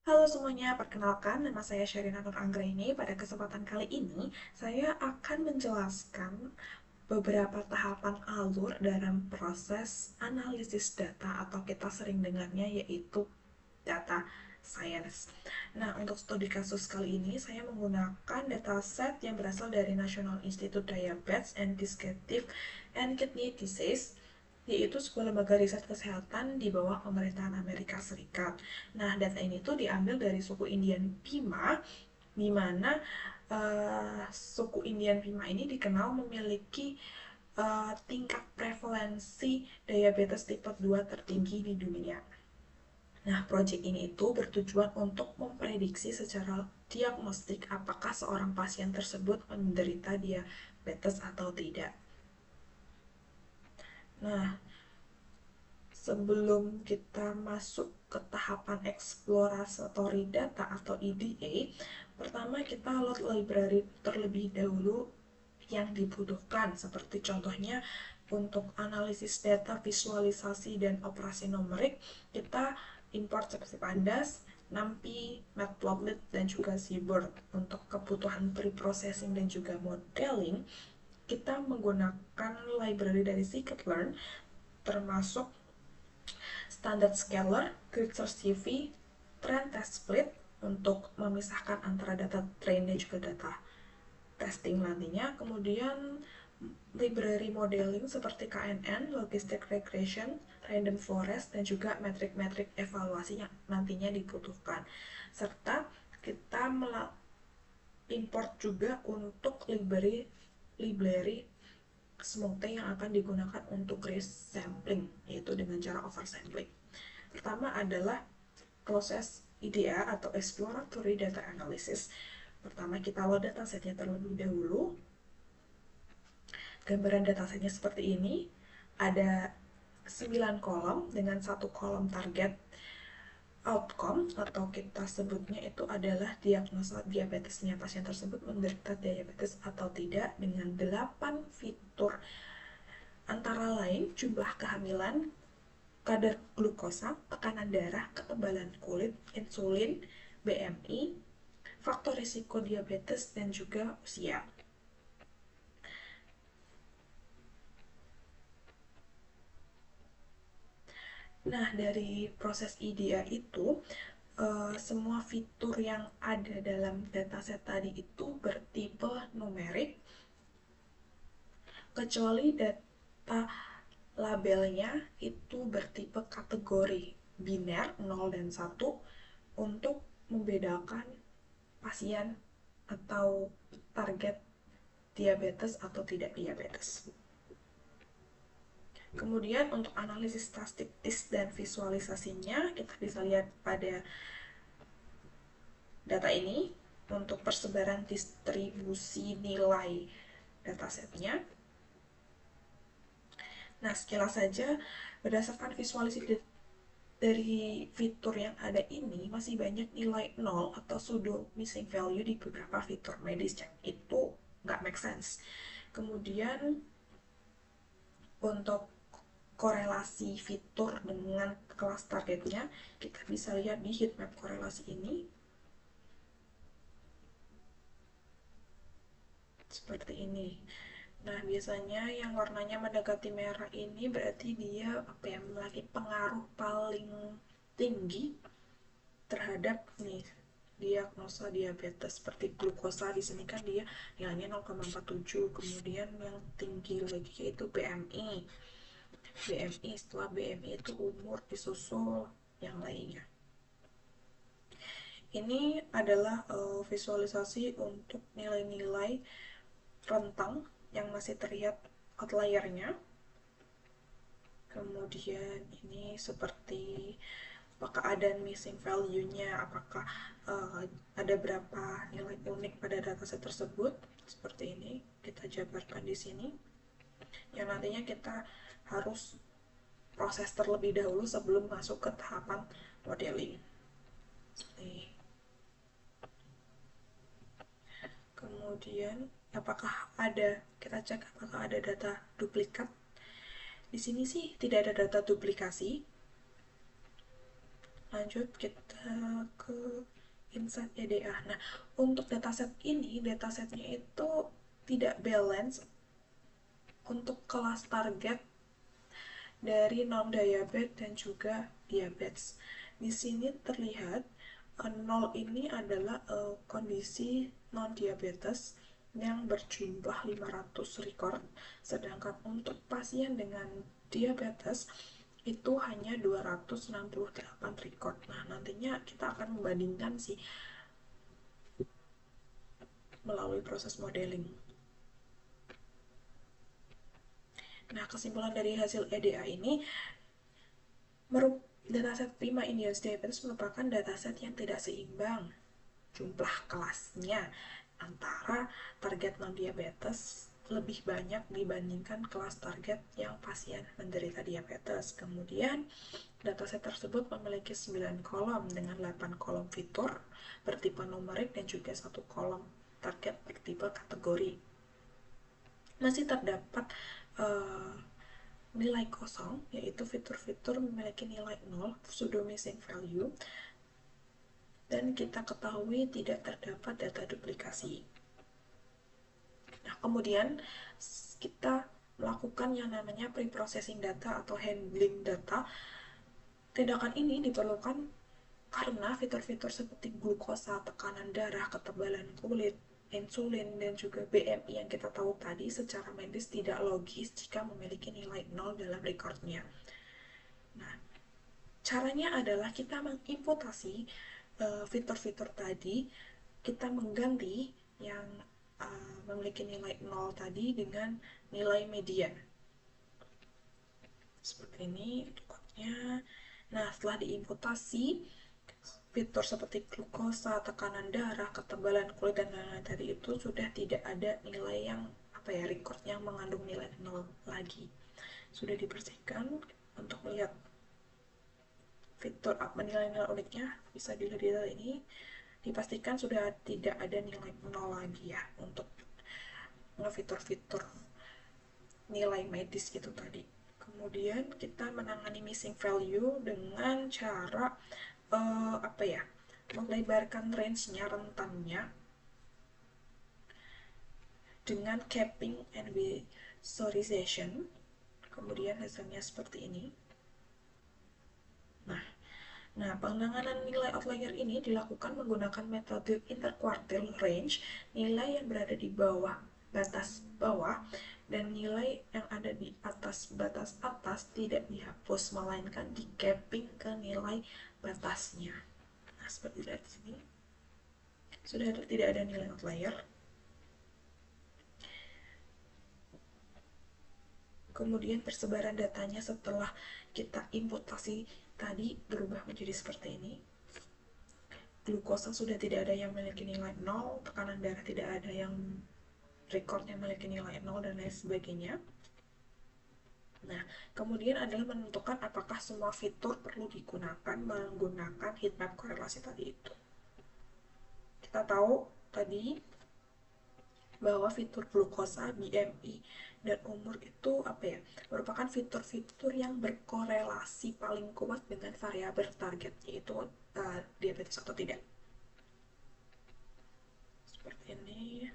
Halo semuanya, perkenalkan nama saya Sherina Nur Anggraini. Pada kesempatan kali ini, saya akan menjelaskan beberapa tahapan alur dalam proses analisis data atau kita sering dengarnya yaitu data science. Nah, untuk studi kasus kali ini, saya menggunakan dataset yang berasal dari National Institute Diabetes and Digestive and Kidney Disease, yaitu sebuah lembaga riset kesehatan di bawah pemerintahan Amerika Serikat. Nah, data ini tuh diambil dari suku Indian Pima, di mana suku Indian Pima ini dikenal memiliki tingkat prevalensi diabetes tipe 2 tertinggi di dunia. Nah, proyek ini itu bertujuan untuk memprediksi secara diagnostik apakah seorang pasien tersebut menderita diabetes atau tidak. Nah, sebelum kita masuk ke tahapan exploratory data atau EDA, pertama kita load library terlebih dahulu yang dibutuhkan, seperti contohnya untuk analisis data, visualisasi, dan operasi numerik, kita import CPandas, NumPy, Matplotlib, dan juga Seabird. Untuk kebutuhan preprocessing dan juga modeling, kita menggunakan library dari scikit-learn, termasuk standard scalar, grid source CV, trend test split untuk memisahkan antara data train dan juga data testing nantinya. Kemudian library modeling seperti KNN, logistic regression, random forest, dan juga metrik-metrik evaluasi yang nantinya dibutuhkan. Serta kita import juga untuk library Smoke yang akan digunakan untuk resampling, yaitu dengan cara oversampling. Pertama adalah proses EDA atau Exploratory Data Analysis. Pertama kita load datasetnya terlebih dahulu. Gambaran datasetnya seperti ini. Ada 9 kolom dengan satu kolom target outcome atau kita sebutnya itu adalah diagnosa diabetesnya, pasien tersebut menderita diabetes atau tidak, dengan 8 fitur, antara lain jumlah kehamilan, kadar glukosa, tekanan darah, ketebalan kulit, insulin, BMI, faktor risiko diabetes, dan juga usia. Nah, dari proses IDEA itu, semua fitur yang ada dalam dataset tadi itu bertipe numerik, kecuali data labelnya itu bertipe kategori biner 0 dan 1 untuk membedakan pasien atau target diabetes atau tidak diabetes. Kemudian untuk analisis statistik dan visualisasinya, kita bisa lihat pada data ini untuk persebaran distribusi nilai datasetnya. Nah, sekilas saja berdasarkan visualisasi dari fitur yang ada ini, masih banyak nilai 0 atau pseudo missing value di beberapa fitur medis yang itu nggak make sense. Kemudian untuk korelasi fitur dengan kelas targetnya, kita bisa lihat di heatmap korelasi ini. Seperti ini. Nah, biasanya yang warnanya mendekati merah ini berarti dia memiliki pengaruh paling tinggi terhadap nih diagnosa diabetes. Seperti glukosa di sini kan dia nilainya 0,47, kemudian yang tinggi lagi yaitu BMI. Setelah BMI itu umur disusul yang lainnya. Ini adalah visualisasi untuk nilai-nilai rentang yang masih terlihat outliernya. Kemudian ini seperti apakah ada missing value-nya, apakah ada berapa nilai unik pada dataset tersebut. Seperti ini kita jabarkan di sini, yang nantinya kita harus proses terlebih dahulu sebelum masuk ke tahapan modeling. Nih. Kemudian apakah kita cek apakah ada data duplikat. Di sini sih tidak ada data duplikasi. Lanjut kita ke insight EDA. Nah, untuk dataset ini, datasetnya itu tidak balance untuk kelas target dari non-diabetes dan juga diabetes. Di sini terlihat 0 ini adalah kondisi non-diabetes yang berjumlah 500 record, sedangkan untuk pasien dengan diabetes itu hanya 268 record. Nah, nantinya kita akan membandingkan sih melalui proses modeling. Nah, kesimpulan dari hasil EDA ini, dataset prima Indian diabetes merupakan dataset yang tidak seimbang jumlah kelasnya antara target non-diabetes lebih banyak dibandingkan kelas target yang pasien menderita diabetes. Kemudian, dataset tersebut memiliki 9 kolom dengan 8 kolom fitur bertipe numerik dan juga 1 kolom target bertipe kategori. Masih terdapat nilai kosong, yaitu fitur-fitur memiliki nilai 0, pseudo missing value, dan kita ketahui tidak terdapat data duplikasi. Nah, kemudian kita melakukan yang namanya pre-processing data atau handling data. Tindakan ini diperlukan karena fitur-fitur seperti glukosa, tekanan darah, ketebalan kulit, insulin, dan juga BMI yang kita tahu tadi secara medis tidak logis jika memiliki nilai 0 dalam recordnya. Nah, caranya adalah kita mengimputasi fitur-fitur tadi, kita mengganti yang memiliki nilai 0 tadi dengan nilai median. Seperti ini recordnya. Nah, setelah diimputasi, fitur seperti glukosa, tekanan darah, ketebalan kulit, dan lain-lain tadi itu sudah tidak ada nilai yang record yang mengandung nilai 0 lagi. Sudah dibersihkan. Untuk melihat fitur nilai-nilai uniknya bisa dilihat di data ini, dipastikan sudah tidak ada nilai 0 lagi ya untuk fitur-fitur nilai medis itu tadi. Kemudian kita menangani missing value dengan cara melebarkan range-nya, rentannya, dengan capping and visualization. Kemudian hasilnya seperti ini. Nah, penanganan nilai outlier ini dilakukan menggunakan metode interquartile range, nilai yang berada di bawah batas bawah dan nilai yang ada di atas batas atas tidak dihapus, melainkan di capping ke nilai batasnya. Nah, seperti lihat di sini. Sudah tidak ada nilai outlier. Kemudian persebaran datanya setelah kita imputasi tadi berubah menjadi seperti ini. Glukosa sudah tidak ada yang memiliki nilai 0, tekanan darah tidak ada yang recordnya memiliki nilai 0, dan lain sebagainya. Nah, kemudian adalah menentukan apakah semua fitur perlu digunakan menggunakan heatmap korelasi tadi itu. Kita tahu tadi bahwa fitur glukosa, BMI, dan umur itu merupakan fitur-fitur yang berkorelasi paling kuat dengan variabel target, yaitu diabetes atau tidak. Seperti ini.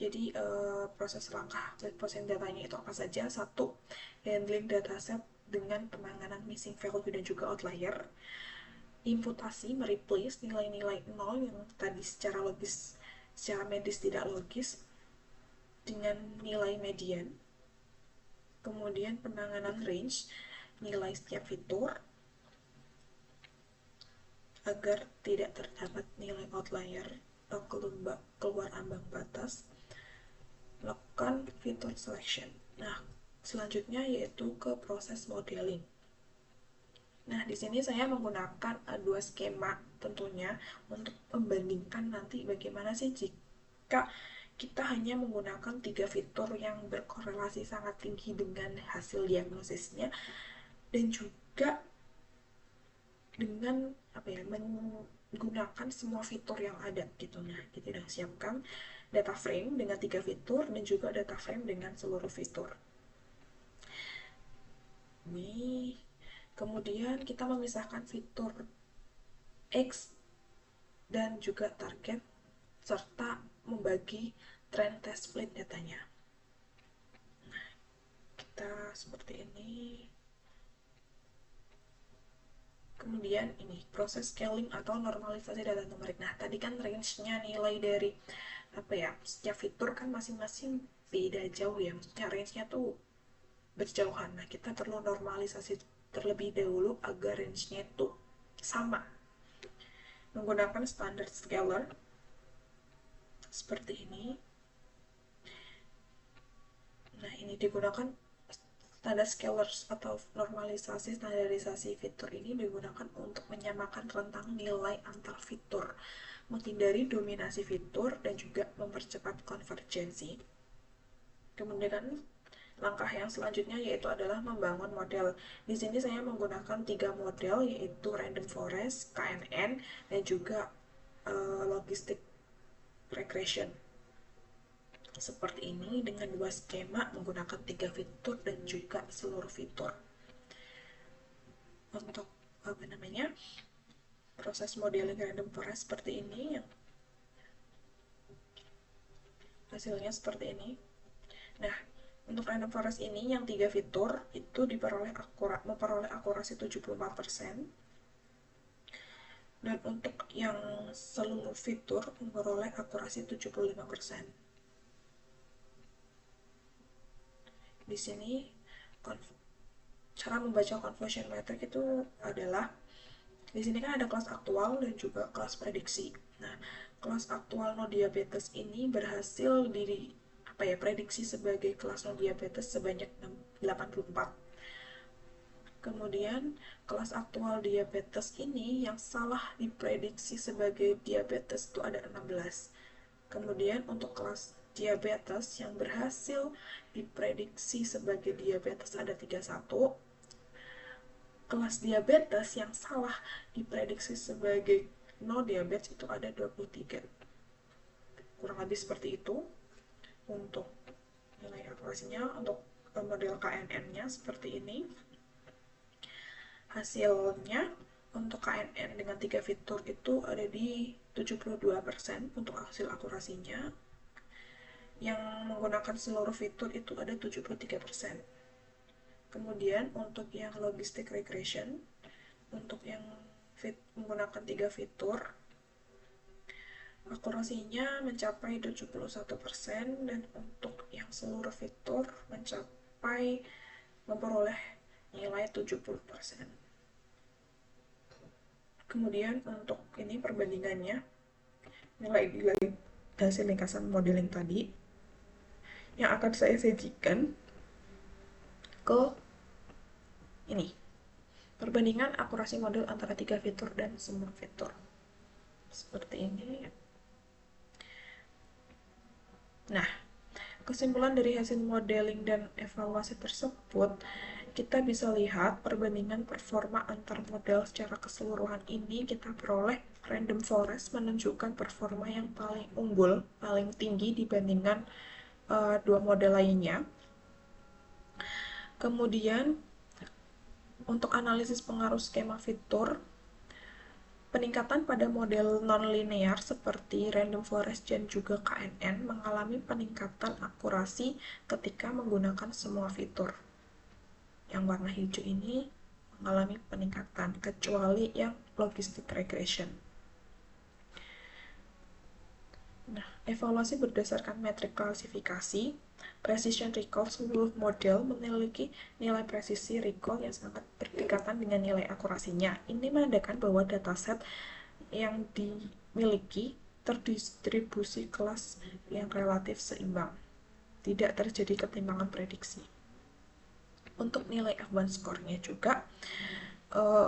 Jadi proses langkah proses datanya itu apa saja? 1. Handling dataset dengan penanganan missing value dan juga outlier. Imputasi, mereplace nilai-nilai 0 yang tadi secara medis tidak logis dengan nilai median. Kemudian penanganan range, nilai setiap fitur agar tidak terdapat nilai outlier atau keluar ambang batas. Lakukan fitur selection. Nah, selanjutnya yaitu ke proses modeling. Nah, di sini saya menggunakan dua skema tentunya untuk membandingkan nanti bagaimana sih jika kita hanya menggunakan 3 fitur yang berkorelasi sangat tinggi dengan hasil diagnosisnya, dan juga dengan menggunakan semua fitur yang ada gitu. Nah, kita sudah siapkan data frame dengan 3 fitur dan juga data frame dengan seluruh fitur. Ini Kemudian kita memisahkan fitur X dan juga target serta membagi trend test split datanya. Kita seperti ini. Kemudian ini proses scaling atau normalisasi data numerik. Nah, tadi kan range-nya nilai dari setiap fitur kan masing-masing beda jauh ya. Maksudnya range-nya tuh berjauhan. Nah, kita perlu normalisasi terlebih dahulu agar range-nya itu sama. Menggunakan standard scaler seperti ini. Nah, ini digunakan standard scalars atau normalisasi standarisasi fitur ini digunakan untuk menyamakan rentang nilai antar fitur, menghindari dominasi fitur dan juga mempercepat konvergensi. Kemudian langkah yang selanjutnya yaitu adalah membangun model. Di sini saya menggunakan 3 model yaitu Random Forest, KNN, dan juga Logistic Regression. Seperti ini dengan 2 skema menggunakan 3 fitur dan juga seluruh fitur. Untuk proses modeling Random Forest seperti ini, yang hasilnya seperti ini. Nah, untuk Random Forest ini yang 3 fitur itu memperoleh akurasi 74%. Dan untuk yang seluruh fitur memperoleh akurasi 75%. Di sini cara membaca conversion metric itu adalah di sini kan ada kelas aktual dan juga kelas prediksi. Nah, kelas aktual no diabetes ini berhasil prediksi sebagai kelas no diabetes sebanyak 84. Kemudian kelas aktual diabetes ini yang salah diprediksi sebagai diabetes itu ada 16. Kemudian untuk kelas diabetes yang berhasil diprediksi sebagai diabetes ada 31. Kelas diabetes yang salah diprediksi sebagai no diabetes itu ada 23. Kurang lebih seperti itu untuk nilai akurasinya. Untuk model KNN-nya seperti ini. Hasilnya untuk KNN dengan 3 fitur itu ada di 72% untuk hasil akurasinya. Yang menggunakan seluruh fitur itu ada 73%. Kemudian untuk yang logistic regression, untuk yang menggunakan 3 fitur, akurasinya mencapai 71% dan untuk yang seluruh fitur memperoleh nilai 70%. Kemudian untuk ini perbandingannya, nilai hasil ringkasan modeling tadi yang akan saya sajikan ke ini perbandingan akurasi model antara 3 fitur dan semua fitur seperti ini. Nah, kesimpulan dari hasil modeling dan evaluasi tersebut, kita bisa lihat perbandingan performa antar model secara keseluruhan ini kita peroleh Random Forest menunjukkan performa yang paling unggul, paling tinggi dibandingkan 2 model lainnya. Kemudian untuk analisis pengaruh skema fitur, peningkatan pada model non-linear seperti Random Forest dan juga KNN mengalami peningkatan akurasi ketika menggunakan semua fitur. Yang warna hijau ini mengalami peningkatan, kecuali yang logistic regression. Nah, evaluasi berdasarkan metrik klasifikasi, precision recall seluruh model memiliki nilai presisi recall yang sangat berdekatan dengan nilai akurasinya. Ini menandakan bahwa dataset yang dimiliki terdistribusi kelas yang relatif seimbang. Tidak terjadi ketimpangan prediksi. Untuk nilai F1 score-nya juga,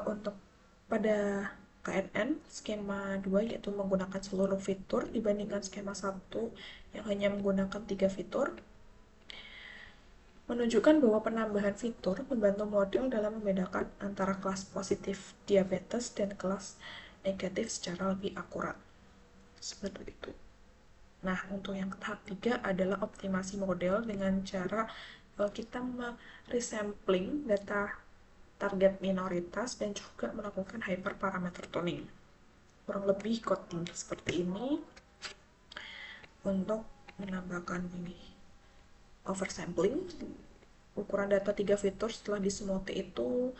untuk pada KNN skema 2 yaitu menggunakan seluruh fitur dibandingkan skema 1 yang hanya menggunakan 3 fitur, menunjukkan bahwa penambahan fitur membantu model dalam membedakan antara kelas positif diabetes dan kelas negatif secara lebih akurat. Seperti itu. Nah, untuk yang tahap 3 adalah optimasi model dengan cara kita meresampling data target minoritas, dan juga melakukan hyperparameter tuning. Kurang lebih coding seperti ini untuk menambahkan ini oversampling. Ukuran data 3 fitur setelah dismoothie itu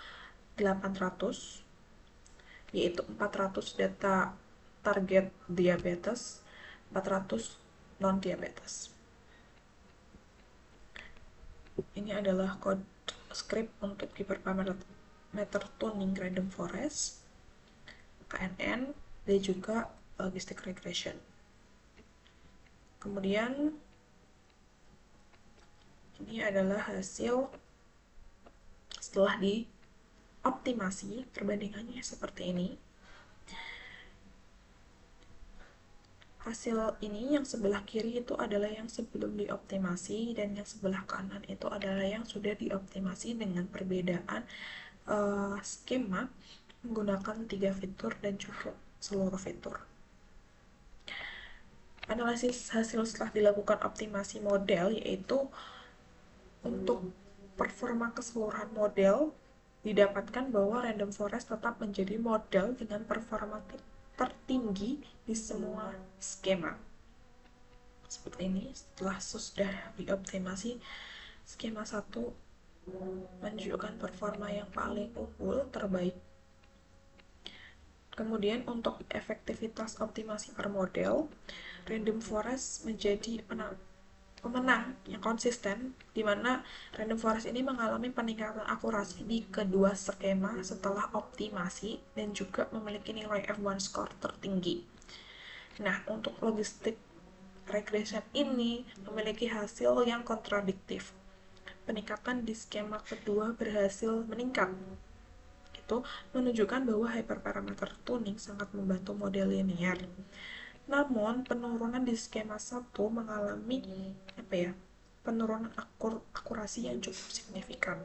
800, yaitu 400 data target diabetes, 400 non-diabetes. Ini adalah code script untuk hyperparameter tuning random forest, KNN, dan juga logistic regression. Kemudian ini adalah hasil setelah dioptimasi, perbandingannya seperti ini. Hasil ini yang sebelah kiri itu adalah yang sebelum dioptimasi, dan yang sebelah kanan itu adalah yang sudah dioptimasi dengan perbedaan skema menggunakan 3 fitur dan juga seluruh fitur. Analisis hasil setelah dilakukan optimasi model, yaitu untuk performa keseluruhan model didapatkan bahwa random forest tetap menjadi model dengan performa tertinggi di semua skema. Seperti ini, setelah sudah dioptimasi, skema 1 menunjukkan performa yang paling unggul, terbaik. Kemudian untuk efektivitas optimasi per model, random forest menjadi pemenang yang konsisten, di mana random forest ini mengalami peningkatan akurasi di kedua skema setelah optimasi dan juga memiliki nilai F1 score tertinggi. Nah, untuk logistic regression ini memiliki hasil yang kontradiktif. Peningkatan di skema kedua berhasil meningkat. Itu menunjukkan bahwa hyperparameter tuning sangat membantu model linear. Namun, penurunan di skema 1 mengalami penurunan akurasi yang cukup signifikan.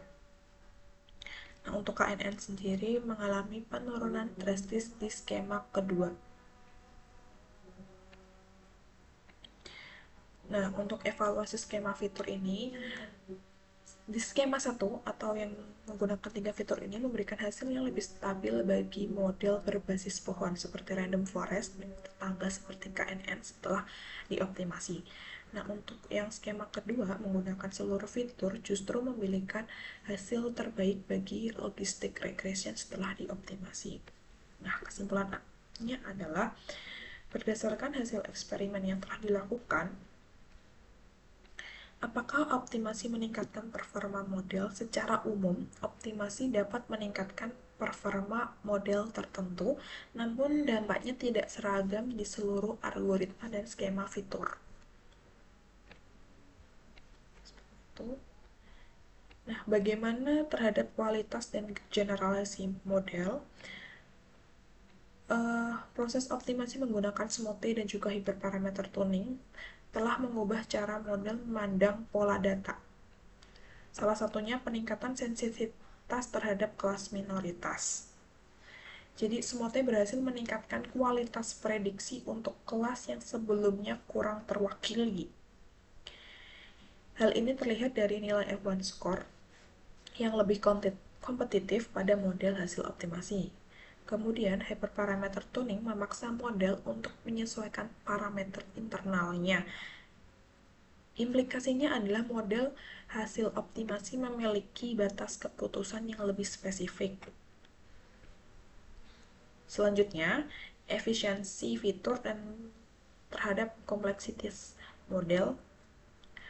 Nah, untuk KNN sendiri mengalami penurunan drastis di skema kedua. Nah, untuk evaluasi skema fitur ini, di skema 1 atau yang menggunakan 3 fitur ini memberikan hasil yang lebih stabil bagi model berbasis pohon seperti random forest dan tetangga seperti KNN setelah dioptimasi. Nah, untuk yang skema kedua menggunakan seluruh fitur justru memiliki hasil terbaik bagi logistic regression setelah dioptimasi. Nah, kesimpulannya adalah berdasarkan hasil eksperimen yang telah dilakukan, apakah optimasi meningkatkan performa model? Secara umum, optimasi dapat meningkatkan performa model tertentu, namun dampaknya tidak seragam di seluruh algoritma dan skema fitur. Nah, bagaimana terhadap kualitas dan generalisasi model? Proses optimasi menggunakan smoothie dan juga hyperparameter tuning telah mengubah cara model memandang pola data. Salah satunya peningkatan sensitivitas terhadap kelas minoritas. Jadi, smoothie berhasil meningkatkan kualitas prediksi untuk kelas yang sebelumnya kurang terwakili. Hal ini terlihat dari nilai F1 score yang lebih kompetitif pada model hasil optimasi. Kemudian, hyperparameter tuning memaksa model untuk menyesuaikan parameter internalnya. Implikasinya adalah model hasil optimasi memiliki batas keputusan yang lebih spesifik. Selanjutnya, efisiensi fitur dan terhadap kompleksitas model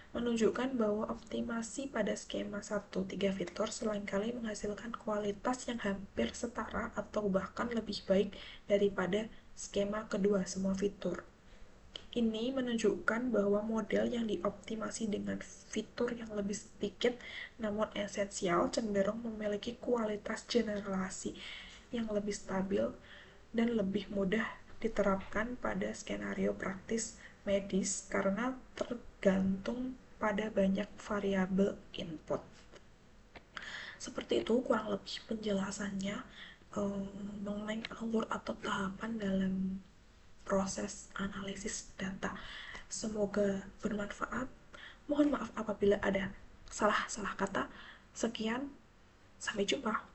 menunjukkan bahwa optimasi pada skema 1-3 fitur selangkali menghasilkan kualitas yang hampir setara atau bahkan lebih baik daripada skema kedua semua fitur. Ini menunjukkan bahwa model yang dioptimasi dengan fitur yang lebih sedikit namun esensial cenderung memiliki kualitas generalisasi yang lebih stabil dan lebih mudah diterapkan pada skenario praktis medis karena tergantung pada banyak variabel input. Seperti itu kurang lebih penjelasannya mengenai alur atau tahapan dalam proses analisis data. Semoga bermanfaat. Mohon maaf apabila ada salah kata. Sekian, sampai jumpa.